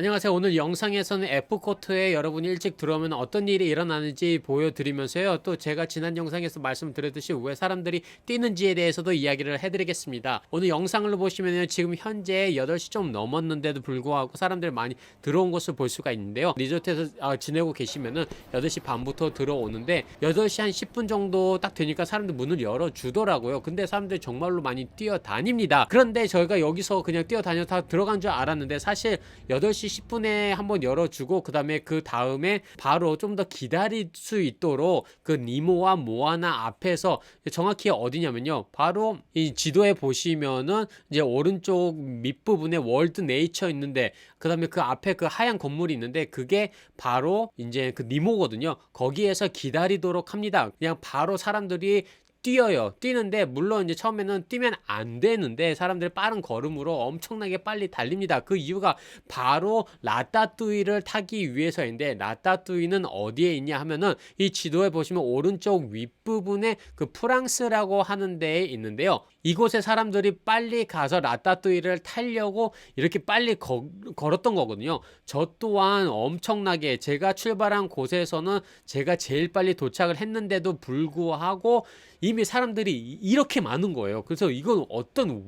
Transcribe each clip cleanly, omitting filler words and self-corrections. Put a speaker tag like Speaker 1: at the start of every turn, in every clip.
Speaker 1: 안녕하세요. 오늘 영상에서는 F코트에 여러분이 일찍 들어오면 어떤 일이 일어나는지 보여드리면서요. 또 제가 지난 영상에서 말씀드렸듯이 왜 사람들이 뛰는지에 대해서도 이야기를 해드리겠습니다. 오늘 영상을 보시면 지금 현재 8시 좀 넘었는데도 불구하고 사람들이 많이 들어온 것을 볼 수가 있는데요. 리조트에서 지내고 계시면은 8시 반부터 들어오는데 8시 한 10분 정도 딱 되니까 사람들 문을 열어주더라고요. 근데 사람들이 정말로 많이 뛰어다닙니다. 그런데 저희가 여기서 그냥 뛰어다녀서 들어간 줄 알았는데 사실 8시 10분에 한번 열어주고 그 다음에 바로 좀 더 기다릴 수 있도록 그 니모와 모아나 앞에서 정확히 어디냐면요, 바로 이 지도에 보시면은 이제 오른쪽 밑부분에 월드 네이처 있는데 그 앞에 그 하얀 건물이 있는데 그게 바로 이제 그 니모거든요. 거기에서 기다리도록 합니다. 그냥 바로 사람들이 뛰는데, 물론 이제 처음에는 뛰면 안 되는데 사람들이 빠른 걸음으로 엄청나게 빨리 달립니다. 그 이유가 바로 라따뚜이를 타기 위해서인데, 라따뚜이는 어디에 있냐 하면은 이 지도에 보시면 오른쪽 윗부분에 그 프랑스라고 하는 데에 있는데요. 이곳에 사람들이 빨리 가서 라따뚜이를 타려고 이렇게 빨리 걸었던 거거든요. 저 또한 엄청나게, 제가 출발한 곳에서는 제가 제일 빨리 도착을 했는데도 불구하고 이미 사람들이 이렇게 많은 거예요. 그래서 이건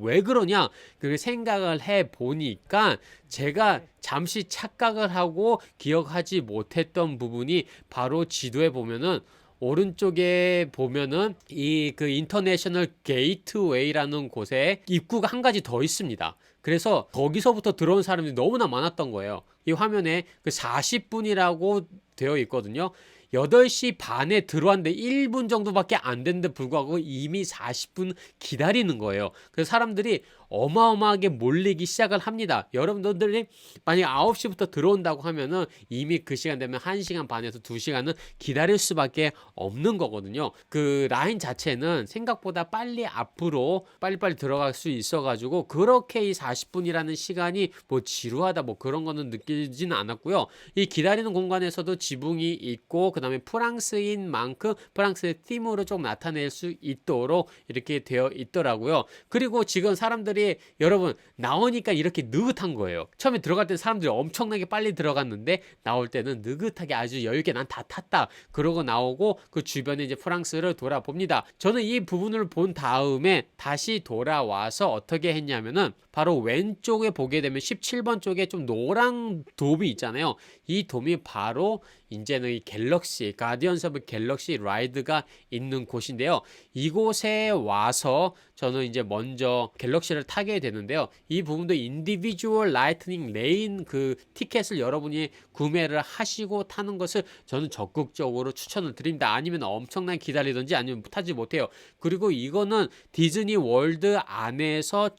Speaker 1: 왜 그러냐 그 생각을 해 보니까, 제가 잠시 착각을 하고 기억하지 못했던 부분이 바로 지도에 보면은 오른쪽에 보면은 이 그 인터내셔널 게이트웨이라는 곳에 입구가 한 가지 더 있습니다. 그래서 거기서부터 들어온 사람들이 너무나 많았던 거예요. 이 화면에 그 40분이라고 되어 있거든요. 8시 반에 들어왔는데 1분 정도밖에 안 됐는데 불구하고 이미 40분 기다리는 거예요. 그래서 사람들이 어마어마하게 몰리기 시작을 합니다. 여러분들이 만약 9시부터 들어온다고 하면은 이미 그 시간 되면 1시간 반에서 2시간은 기다릴 수밖에 없는 거거든요. 그 라인 자체는 생각보다 빨리 앞으로 빨리빨리 들어갈 수 있어가지고 그렇게 이 40분이라는 시간이 뭐 지루하다 뭐 그런 거는 느끼지는 않았고요. 이 기다리는 공간에서도 지붕이 있고 그 다음에 프랑스인 만큼 프랑스의 팀으로 좀 나타낼 수 있도록 이렇게 되어 있더라고요. 그리고 지금 사람들이, 여러분, 나오니까 이렇게 느긋한 거예요. 처음에 들어갈 때 사람들이 엄청나게 빨리 들어갔는데 나올 때는 느긋하게 아주 여유있게 난 다 탔다 그러고 나오고 그 주변에 이제 프랑스를 돌아봅니다. 저는 이 부분을 본 다음에 다시 돌아와서 어떻게 했냐면은 바로 왼쪽에 보게 되면 17번 쪽에 좀 노란 돔이 있잖아요. 이 돔이 바로 이제는 이 갤럭시 가디언스 오브 갤럭시 라이드가 있는 곳인데요. 이곳에 와서 저는 이제 먼저 갤럭시를 타게 되는데요. 이 부분도 인디비주얼 라이트닝 레인 그 티켓을 여러분이 구매를 하시고 타는 것을 저는 적극적으로 추천을 드립니다. 아니면 엄청나게 기다리든지 아니면 타지 못해요. 그리고 이거는 디즈니 월드 안에서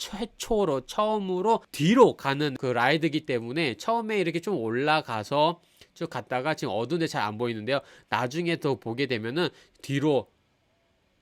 Speaker 1: 처음으로 뒤로 가는 그 라이드이기 때문에 처음에 이렇게 좀 올라가서 쭉 갔다가 지금 어두운데 잘 안 보이는데요. 나중에 더 보게 되면은 뒤로,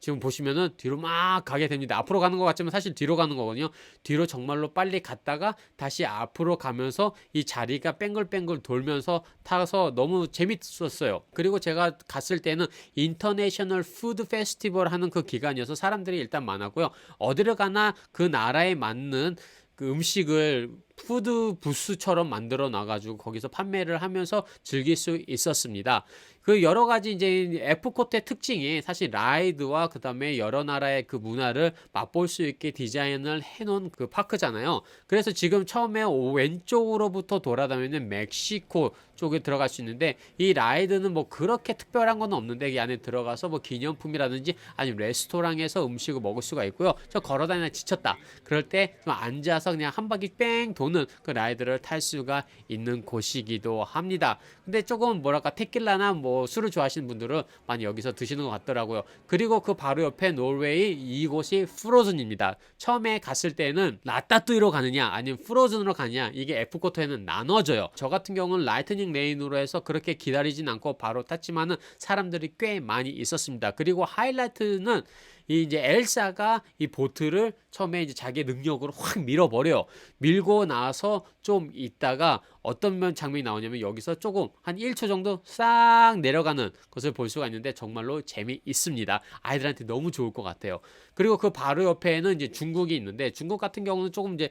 Speaker 1: 지금 보시면은 뒤로 막 가게 됩니다. 앞으로 가는 것 같지만 사실 뒤로 가는 거거든요. 뒤로 정말로 빨리 갔다가 다시 앞으로 가면서 이 자리가 뺑글뺑글 돌면서 타서 너무 재밌었어요. 그리고 제가 갔을 때는 인터내셔널 푸드 페스티벌 하는 그 기간이어서 사람들이 일단 많았고요. 어디를 가나 그 나라에 맞는 그 음식을 푸드 부스처럼 만들어 놔가지고 거기서 판매를 하면서 즐길 수 있었습니다. 그 여러 가지 이제 F코트의 특징이 사실 라이드와 그 다음에 여러 나라의 그 문화를 맛볼 수 있게 디자인을 해놓은 그 파크잖아요. 그래서 지금 처음에 왼쪽으로부터 돌아다니면 멕시코 쪽에 들어갈 수 있는데, 이 라이드는 뭐 그렇게 특별한 건 없는데 이 안에 들어가서 뭐 기념품이라든지 아니면 레스토랑에서 음식을 먹을 수가 있고요. 저 걸어다니다 지쳤다 그럴 때 좀 앉아서 그냥 한 바퀴 뺑 도는 그 라이드를 탈 수가 있는 곳이기도 합니다. 근데 조금 뭐랄까 테킬라나 뭐 술을 좋아하시는 분들은 많이 여기서 드시는 것 같더라고요. 그리고 그 바로 옆에 노르웨이, 이곳이 프로즌입니다. 처음에 갔을 때는 라따뚜이로 가느냐 아니면 프로즌으로 가느냐, 이게 F코트에는 나눠져요. 저 같은 경우는 라이트닝 레인으로 해서 그렇게 기다리진 않고 바로 탔지만은 사람들이 꽤 많이 있었습니다. 그리고 하이라이트는 이제 엘사가 이 보트를 처음에 이제 자기의 능력으로 확 밀어버려요. 밀고 나서 좀 있다가 어떤 장면이 나오냐면 여기서 조금 한 1초 정도 싹 내려가는 것을 볼 수가 있는데 정말로 재미있습니다. 아이들한테 너무 좋을 것 같아요. 그리고 그 바로 옆에는 이제 중국이 있는데 중국 같은 경우는 조금 이제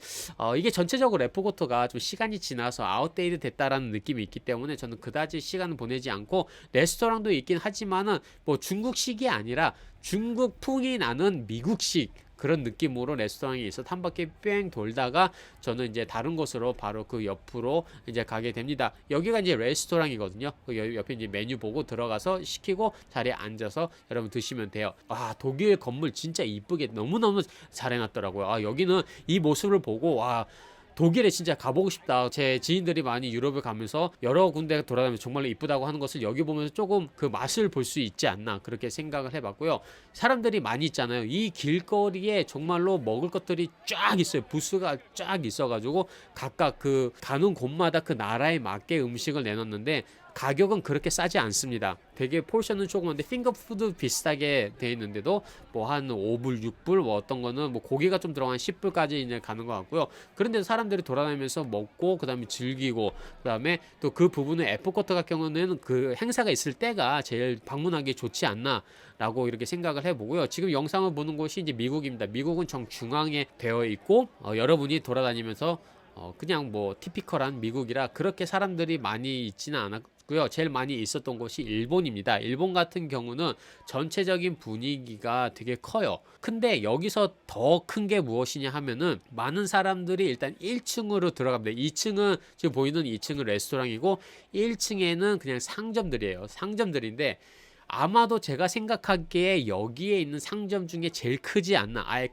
Speaker 1: 이게 전체적으로 레포고토가 좀 시간이 지나서 아웃데이트 됐다라는 느낌이 있기 때문에 저는 그다지 시간을 보내지 않고 레스토랑도 있긴 하지만은 뭐 중국식이 아니라 중국풍이 나는 미국식 그런 느낌으로 레스토랑이 있어 한 바퀴 뺑 돌다가 저는 이제 다른 곳으로 바로 그 옆으로 이제 가게 됩니다. 여기가 이제 레스토랑이거든요. 그 옆에 이제 메뉴 보고 들어가서 시키고 자리에 앉아서 여러분 드시면 돼요. 아, 독일 건물 진짜 이쁘게 너무너무 잘 해놨더라고요. 아, 여기는 이 모습을 보고 와, 독일에 진짜 가보고 싶다. 제 지인들이 많이 유럽을 가면서 여러 군데 돌아다니면서 정말로 이쁘다고 하는 것을 여기 보면서 조금 그 맛을 볼 수 있지 않나 그렇게 생각을 해봤고요. 사람들이 많이 있잖아요. 이 길거리에 정말로 먹을 것들이 쫙 있어요. 부스가 쫙 있어가지고 각각 그 가는 곳마다 그 나라에 맞게 음식을 내놨는데 가격은 그렇게 싸지 않습니다. 되게 포션은 조그만데 핑거푸드 비슷하게 돼 있는데도 뭐 한 5불, 6불 뭐 어떤 거는 뭐 고기가 좀 들어간 10불까지 이제 가는 것 같고요. 그런데 사람들이 돌아다니면서 먹고 그다음에 즐기고 그다음에 또 그 부분은 에프코트 같은 경우는 그 행사가 있을 때가 제일 방문하기 좋지 않나 라고 이렇게 생각을 해보고요. 지금 영상을 보는 곳이 이제 미국입니다. 미국은 정중앙에 되어 있고 여러분이 돌아다니면서 그냥 뭐 티피컬한 미국이라 그렇게 사람들이 많이 있지는 않았고요. 제일 많이 있었던 곳이 일본입니다. 일본 같은 경우는 전체적인 분위기가 되게 커요. 근데 여기서 더 큰 게 무엇이냐 하면은 많은 사람들이 일단 1층으로 들어갑니다. 2층은 지금 보이는 2층은 레스토랑이고 1층에는 그냥 상점들이에요. 상점들인데 아마도 제가 생각하기에 여기에 있는 상점 중에 제일 크지 않나. 아예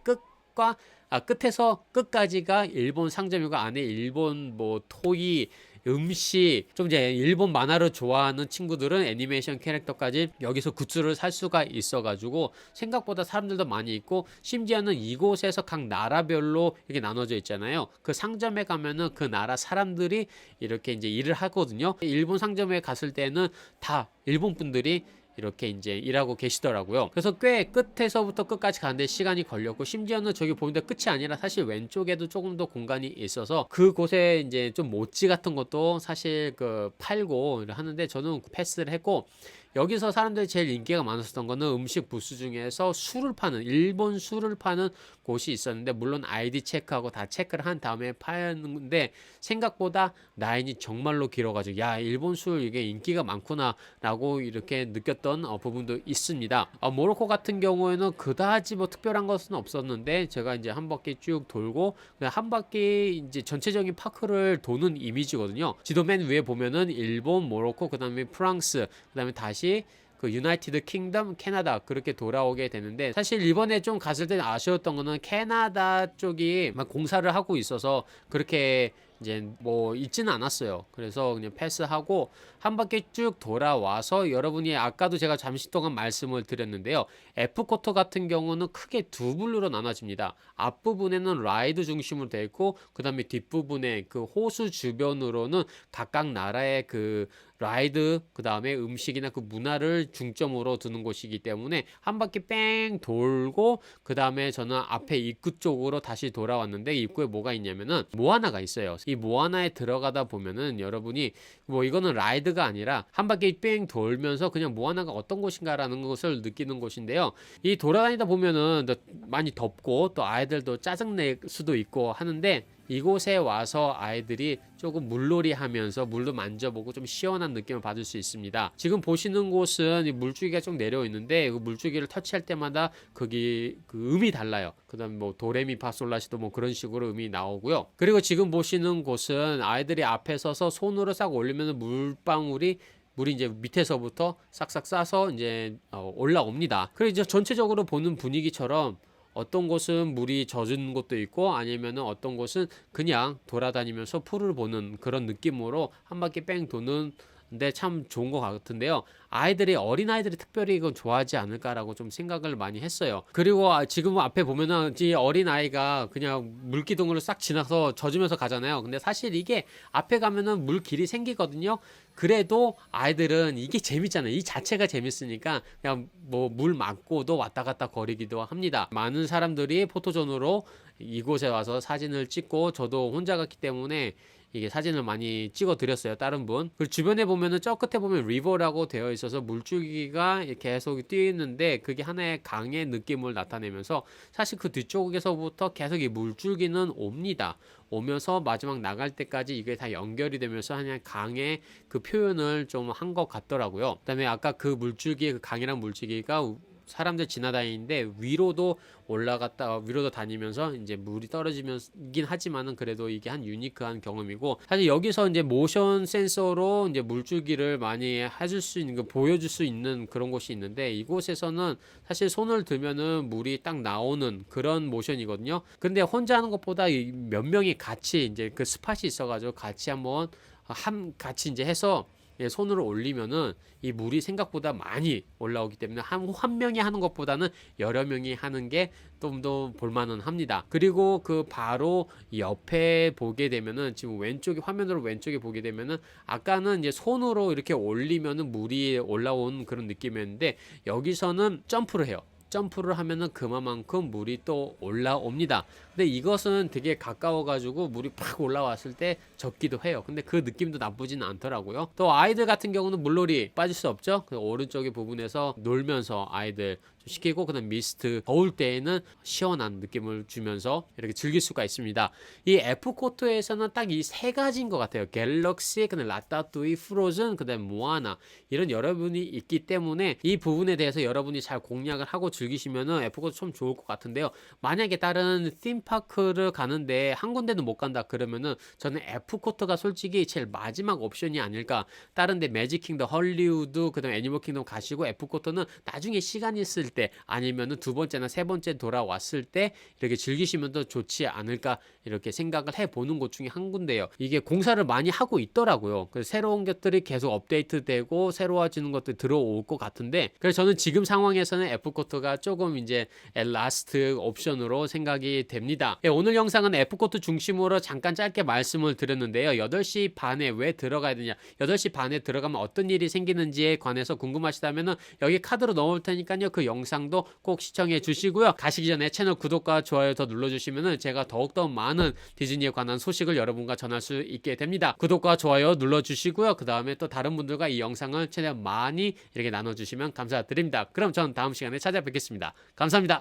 Speaker 1: 끝에서 끝까지가 일본 상점이고 안에 일본 뭐 토이 음식 좀 이제 일본 만화를 좋아하는 친구들은 애니메이션 캐릭터까지 여기서 굿즈를 살 수가 있어가지고 생각보다 사람들도 많이 있고 심지어는 이곳에서 각 나라별로 이렇게 나눠져 있잖아요. 그 상점에 가면은 그 나라 사람들이 이렇게 이제 일을 하거든요. 일본 상점에 갔을 때는 다 일본 분들이 이렇게 이제 일하고 계시더라고요. 그래서 꽤 끝에서부터 끝까지 가는데 시간이 걸렸고 심지어는 저기 보는데 끝이 아니라 사실 왼쪽에도 조금 더 공간이 있어서 그곳에 이제 좀 모찌 같은 것도 사실 그 팔고 하는데 저는 패스를 했고 여기서 사람들이 제일 인기가 많았었던 거는 음식 부스 중에서 술을 파는 일본 술을 파는 곳이 있었는데 물론 아이디 체크하고 다 체크를 한 다음에 파는데 생각보다 라인이 정말로 길어가지고 야 일본 술 이게 인기가 많구나 라고 이렇게 느꼈던 부분도 있습니다. 모로코 같은 경우에는 그다지 뭐 특별한 것은 없었는데 제가 이제 한 바퀴 쭉 돌고 한 바퀴 이제 전체적인 파크를 도는 이미지거든요. 지도 맨 위에 보면은 일본, 모로코, 그 다음에 프랑스, 그 다음에 다시 그 유나이티드 킹덤, 캐나다 그렇게 돌아오게 되는데 사실 이번에 좀 갔을 때 아쉬웠던 거는 캐나다 쪽이 막 공사를 하고 있어서 그렇게 이제 뭐 있지는 않았어요. 그래서 그냥 패스하고 한 바퀴 쭉 돌아와서 여러분이 아까도 제가 잠시 동안 말씀을 드렸는데요. F쿼터 같은 경우는 크게 두 분류로 나눠집니다. 앞부분에는 라이드 중심으로 되어 있고 그 다음에 뒷부분에 그 호수 주변으로는 각각 나라의 그 라이드 그 다음에 음식이나 그 문화를 중점으로 두는 곳이기 때문에 한 바퀴 뺑 돌고 그 다음에 저는 앞에 입구 쪽으로 다시 돌아왔는데 입구에 뭐가 있냐면은 모아나가 있어요. 이 모아나에 들어가다 보면은 여러분이 뭐 이거는 라이드가 아니라 한 바퀴 뺑 돌면서 그냥 모아나가 어떤 곳인가라는 것을 느끼는 곳인데요. 이 돌아다니다 보면은 많이 덥고 또 아이들도 짜증낼 수도 있고 하는데 이곳에 와서 아이들이 조금 물놀이 하면서 물도 만져보고 좀 시원한 느낌을 받을 수 있습니다. 지금 보시는 곳은 물줄기가 좀 내려 있는데 그 물줄기를 터치할 때마다 거기 그 음이 달라요. 그 다음에 뭐 도레미파솔라시도 뭐 그런 식으로 음이 나오고요. 그리고 지금 보시는 곳은 아이들이 앞에 서서 손으로 싹 올리면 물방울이 물이 이제 밑에서부터 싹싹 싸서 이제 올라옵니다. 그리고 이제 전체적으로 보는 분위기처럼 어떤 곳은 물이 젖은 곳도 있고 아니면은 어떤 곳은 그냥 돌아다니면서 풀을 보는 그런 느낌으로 한 바퀴 뺑 도는 데 참 좋은 것 같은데요. 어린아이들이 특별히 이건 좋아하지 않을까라고 좀 생각을 많이 했어요. 그리고 지금 앞에 보면은 이 어린아이가 그냥 물기둥으로 싹 지나서 젖으면서 가잖아요. 근데 사실 이게 앞에 가면은 물길이 생기거든요. 그래도 아이들은 이게 재밌잖아요. 이 자체가 재밌으니까 그냥 뭐 물 맞고도 왔다 갔다 거리기도 합니다. 많은 사람들이 포토존으로 이곳에 와서 사진을 찍고 저도 혼자 갔기 때문에 이게 사진을 많이 찍어 드렸어요. 다른 분. 그리고 주변에 보면은 저 끝에 보면 리버라고 되어 있어서 물줄기가 계속 뛰는데 그게 하나의 강의 느낌을 나타내면서 사실 그 뒤쪽에서부터 계속 이 물줄기는 옵니다. 오면서 마지막 나갈 때까지 이게 다 연결이 되면서 그냥 강의 그 표현을 좀 한 것 같더라고요. 그다음에 아까 그 물줄기, 그 강이란 물줄기가 사람들 지나다니는데 위로도 올라갔다 위로도 다니면서 이제 물이 떨어지면긴 하지만은 그래도 이게 한 유니크한 경험이고, 사실 여기서 이제 모션 센서로 이제 물줄기를 많이 해줄 수 있는 거 보여줄 수 있는 그런 곳이 있는데, 이곳에서는 사실 손을 들면은 물이 딱 나오는 그런 모션이거든요. 근데 혼자 하는 것보다 몇 명이 같이 이제 그 스팟이 있어가지고 같이 한번 같이 이제 해서 손으로 올리면은 이 물이 생각보다 많이 올라오기 때문에 한 명이 하는 것보다는 여러 명이 하는 게 좀 더 볼만은 합니다. 그리고 그 바로 옆에 보게 되면은 지금 왼쪽에 화면으로 왼쪽에 보게 되면은 아까는 이제 손으로 이렇게 올리면은 물이 올라온 그런 느낌이었는데 여기서는 점프를 해요. 점프를 하면은 그만큼 물이 또 올라옵니다. 근데 이것은 되게 가까워 가지고 물이 팍 올라왔을 때 젖기도 해요. 근데 그 느낌도 나쁘지는 않더라고요. 또 아이들 같은 경우는 물놀이 빠질 수 없죠. 그 오른쪽에 부분에서 놀면서 아이들 시키고, 그다음 미스트 더울 때에는 시원한 느낌을 주면서 이렇게 즐길 수가 있습니다. 이 F코트에서는 딱 이 세 가지인 것 같아요. 갤럭시, 그다음 라따뚜이, 프로즌, 그다음 모아나, 이런 여러분이 있기 때문에 이 부분에 대해서 여러분이 잘 공략을 하고 즐기시면은 F코트 참 좋을 것 같은데요. 만약에 다른 팀파크를 가는데 한 군데는 못 간다 그러면은 저는 F코트가 솔직히 제일 마지막 옵션이 아닐까. 다른데 매직킹덤, 헐리우드, 그다음 애니멀 킹덤 가시고 F코트는 나중에 시간 있을 때 아니면은 두 번째나 세 번째 돌아왔을 때 이렇게 즐기시면 더 좋지 않을까, 이렇게 생각을 해보는 곳 중에 한 군데예요. 이게 공사를 많이 하고 있더라고요. 그래서 새로운 것들이 계속 업데이트되고 새로워지는 것들이 들어올 것 같은데, 그래서 저는 지금 상황에서는 F코트가 조금 이제 라스트 옵션으로 생각이 됩니다. 오늘 영상은 F코트 중심으로 잠깐 짧게 말씀을 드렸는데요. 8시 반에 왜 들어가야 되냐, 8시 반에 들어가면 어떤 일이 생기는지에 관해서 궁금하시다면 여기 카드로 넣을 테니까요. 그 영상도 꼭 시청해 주시고요. 가시기 전에 채널 구독과 좋아요 더 눌러주시면 제가 더욱더 많은 디즈니에 관한 소식을 여러분과 전할 수 있게 됩니다. 구독과 좋아요 눌러주시고요. 그 다음에 또 다른 분들과 이 영상을 최대한 많이 이렇게 나눠주시면 감사드립니다. 그럼 전 다음 시간에 찾아뵙겠습니다. 감사합니다.